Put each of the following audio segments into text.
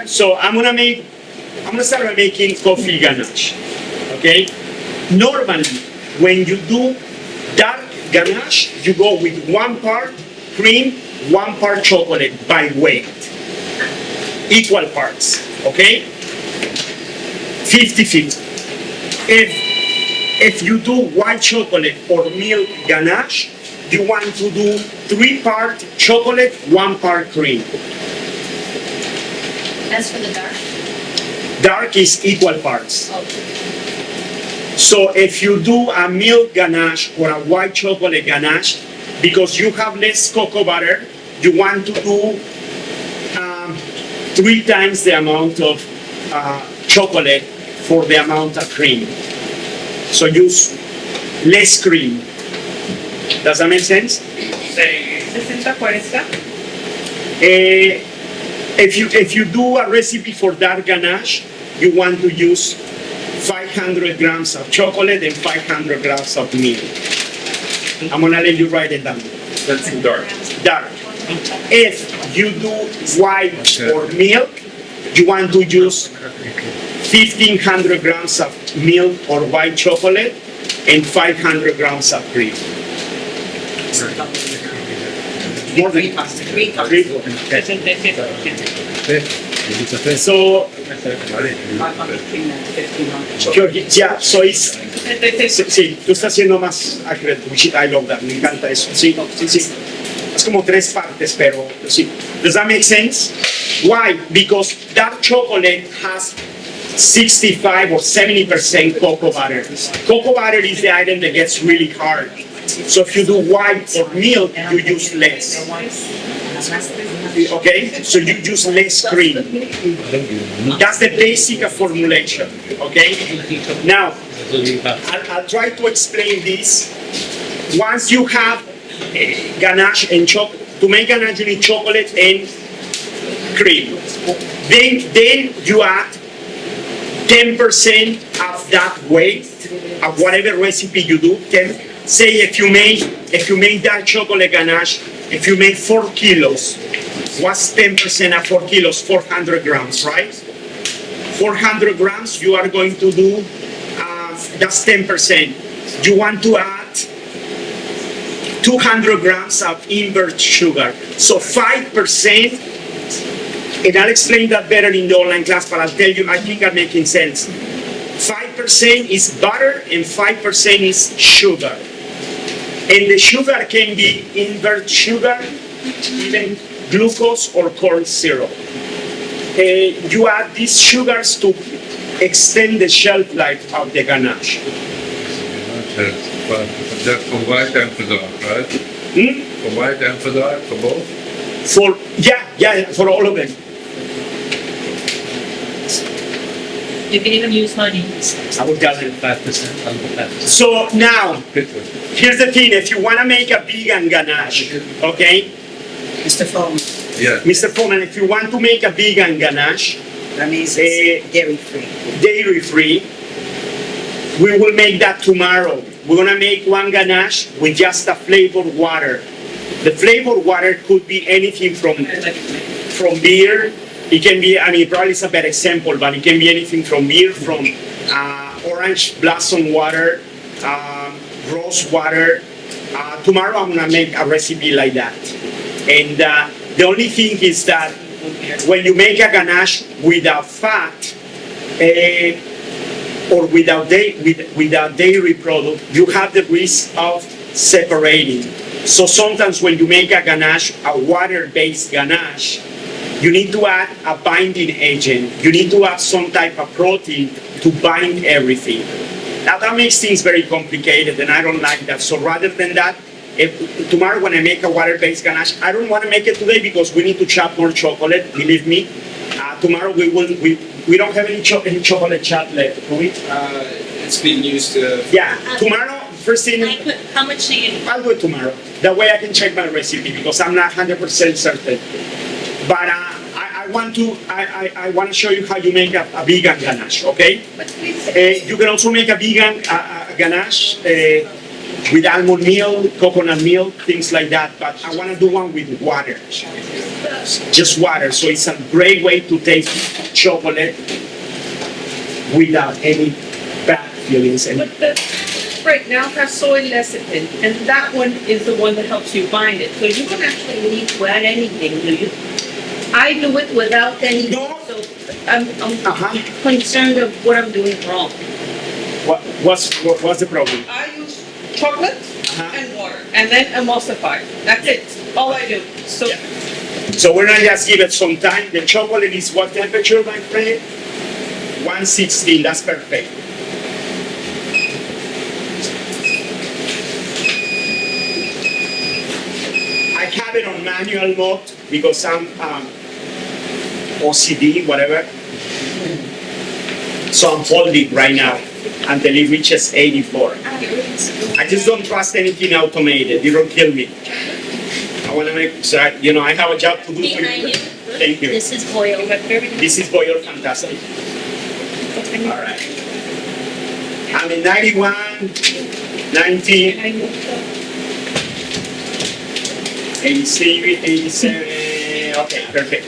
So I'm gonna start by making coffee ganache. Okay. Normally, when you do dark ganache, you go with 1 part cream, 1 part chocolate by weight, equal parts. Okay. 50-50. If you do white chocolate or milk ganache, you want to do 3 part chocolate, 1 part cream. That's for the dark? Dark is equal parts. Okay. So if you do a milk ganache or a white chocolate ganache, because you have less cocoa butter, you want to do 3 times the amount of chocolate for the amount of cream. So use less cream. Does that make sense? 60-40. If you do a recipe for dark ganache, you want to use 500 grams of chocolate and 500 grams of milk. I'm gonna let you write it down. That's dark. Dark. If you do white or milk, you want to use 1,500 grams of milk or white chocolate and 500 grams of cream. More than 3. So, yeah, so it's, sí, tú estás siendo más accurate, which I love that, me encanta eso, sí, sí. Es como 3 partes, pero sí. Does that make sense? Why? Because dark chocolate has 65 or 70% cocoa butter. Cocoa butter is the item that gets really hard. So if you do white or milk, you use less. Okay? So you use less cream. That's the basic formulation. Okay? Now, I'll try to explain this. Once you have ganache and chocolate, to make ganache you need chocolate and cream. Then you add 10% of that weight of whatever recipe you do. Say if you make dark chocolate ganache, if you make 4 kilos, what's 10% of 4 kilos? 400 grams, right? 400 grams, you are going to do, that's 10%. You want to add 200 grams of invert sugar. So 5%, and I'll explain that better in the online class, but I'll tell you, I think I'm making sense. 5% is butter and 5% is sugar. And the sugar can be invert sugar, even glucose or corn syrup. You add these sugars to extend the shelf life of the ganache. That's for white and for dark, right? For white and for dark, for both? For all of them. You can even use honey. I would tell them. 5%. So now, here's the thing, if you want to make a vegan ganache, okay? Mr. Foreman, Yeah. Mr. Foreman, if you want to make a vegan ganache, that means it's dairy-free. dairy-free, we will make that tomorrow. We're gonna make one ganache with just a flavored water. The flavored water could be anything from beer. It can be, I mean, probably it's a bad example, but it can be anything from beer, from orange blossom water, rose water. Tomorrow I'm gonna make a recipe like that. And the only thing is that when you make a ganache without fat, or without dairy product, you have the risk of separating. So sometimes when you make a ganache, a water-based ganache, you need to add a binding agent. You need to add some type of protein to bind everything. Now that makes things very complicated, and I don't like that. So rather than that, tomorrow when I make a water-based ganache, I don't want to make it today because we need to chop more chocolate. Believe me. Tomorrow we don't have any chocolate chop left, do we? It's being used to... Yeah, tomorrow, first thing, How much do you need? I'll do it tomorrow. That way I can check my recipe because I'm not 100% certain. But I want to show you how you make a vegan ganache, okay? You can also make a vegan ganache with almond milk, coconut milk, things like that. But I want to do one with water. Just water. So it's a great way to taste chocolate without any bad feelings. And But the, right now has soy lecithin, and that one is the one that helps you bind it. So you don't actually need to add anything, do you? I do it without any, No. so I'm Uh-huh. concerned of what I'm doing wrong. What's the problem? I use chocolate Uh-huh. and water, and then emulsify. That's it. All I do. So So we're gonna just give it some time. The chocolate is what temperature, my friend? 116, that's perfect. I have it on manual mode because I'm OCD, whatever. So I'm holding right now until it reaches 84. I just don't trust anything automated. It will kill me. I want to make sure, I have a job to do for Behind you. you. Thank you. This is oil. This is boiled fantastic. All right. I'm in 91, 90, 87, 87. Okay, perfect.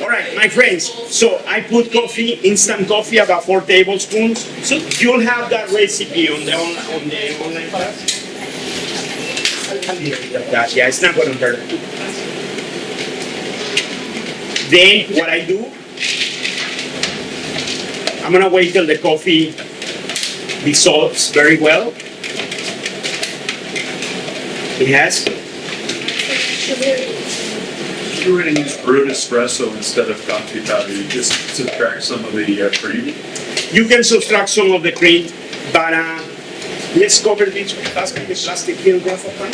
All right, my friends. So I put coffee, instant coffee, about 4 tablespoons. So you'll have that recipe on the online class. Yeah, it's not gonna hurt. Then what I do, I'm gonna wait till the coffee dissolves very well. It has. If you were going to use brewed espresso instead of coffee powder, you just subtract some of the cream. You can subtract some of the cream, but let's cover this with plastic film there for fun.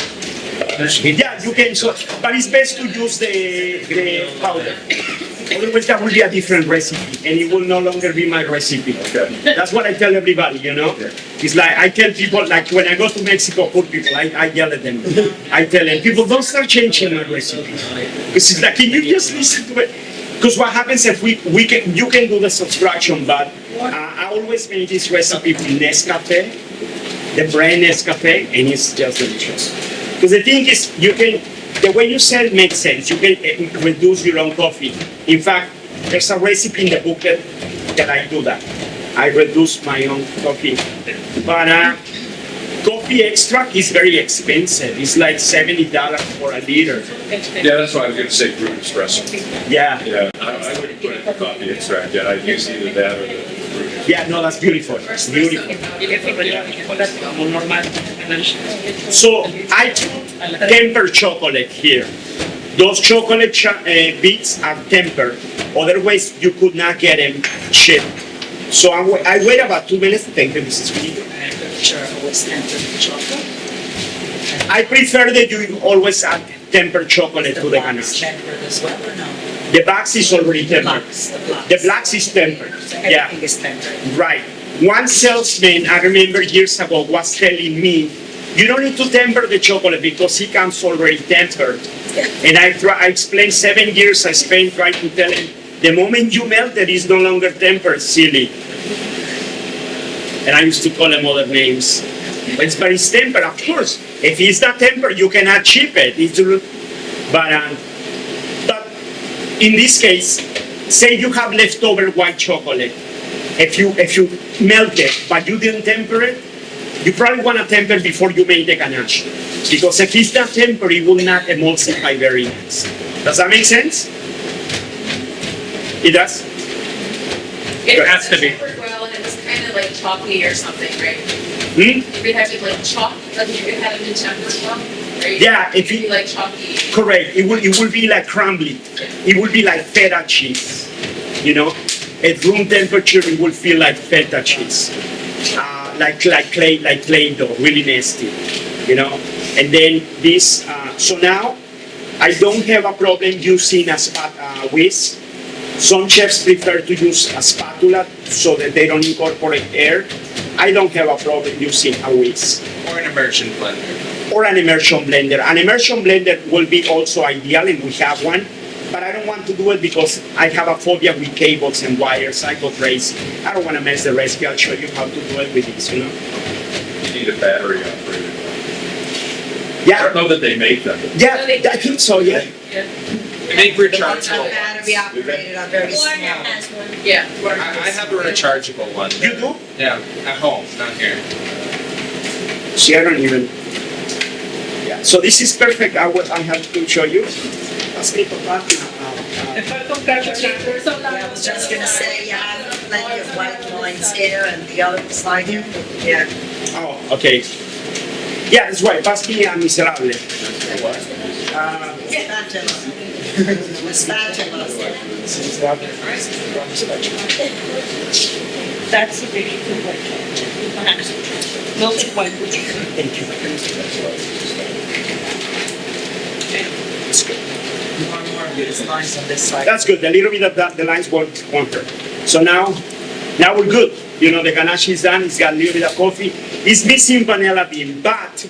Yeah, you can, but it's best to use the powder. Otherwise, that will be a different recipe, and it will no longer be my recipe. Okay. That's what I tell everybody, It's like, I tell people, like when I go to Mexico, poor people, I yell at them. I tell them, people, don't start changing my recipe. Because it's like, can you just listen to it? Because what happens if you can do the subtraction, but I always make this recipe with Nescafe, the brand Nescafe, and it's just delicious. Because the thing is, the way you sell makes sense. You can reduce your own coffee. In fact, there's a recipe in the booklet that I do that. I reduce my own coffee. But coffee extract is very expensive. It's like $70 for a liter. Yeah, that's why I was going to say brewed espresso. Yeah. Yeah, I wouldn't put it in coffee extract yet. I'd use either that or the brewed. Yeah, no, that's beautiful. It's beautiful. So I put tempered chocolate here. Those chocolate bits are tempered. Otherwise, you could not get them shipped. So I wait about 2 minutes. Thank you, Mrs. Finito. I prefer that you always add tempered chocolate to the ganache. Tempered as well or no? The blacks is already tempered. The blacks is tempered. Yeah. Everything is tempered. Right. One salesman, I remember years ago, was telling me, you don't need to temper the chocolate because it comes already tempered. And I explained 7 years I spent trying to tell him, the moment you melt it, it's no longer tempered, silly. And I used to call him other names. But it's tempered, of course. If it's not tempered, you cannot chip it. But in this case, say you have leftover white chocolate. If you melt it, but you didn't temper it, you probably want to temper before you make the ganache. Because if it's not tempered, it will not emulsify very nice. Does that make sense? It does? It has to be. Well, and it was kind of like chalky or something, right? Hmm? If you have it like chalk, like you could have it in tempered well, right? Yeah, if It'd you- be like chalky. Correct. It will be like crumbly. It will be like feta cheese. At room temperature, it will feel like feta cheese. Like clay dough, really nasty. And then this. So now, I don't have a problem using a whisk. Some chefs prefer to use a spatula so that they don't incorporate air. I don't have a problem using a whisk. Or an immersion blender. Or an immersion blender. An immersion blender will be also ideal, and we have one. But I don't want to do it because I have a phobia with cables and wires. I go crazy. I don't want to mess the recipe. I'll show you how to do it with this, You need a battery operated. I don't know that they make them. Yeah, I think so, yeah. We make rechargeable Battery ones. operated on very small. Yeah. I have a rechargeable one. You do? Yeah, at home, not here. See, I don't even. Yeah. So this is perfect. I have to show you. Pass me, papá. If I don't got your There's a lot Yeah, I of was just gonna say, yeah, I have plenty of white lines here and the other side here. Yeah. Oh, okay. Yeah, that's right. Pass me a miserable. Spatula. That's the big white chocolate. Melted white chocolate. Thank you. That's good. One more of these lines on this side. That's good. A little bit of that, the lines won't hurt. So now we're good. You know, the ganache is done. It's got a little bit of coffee. It's missing vanilla bean, but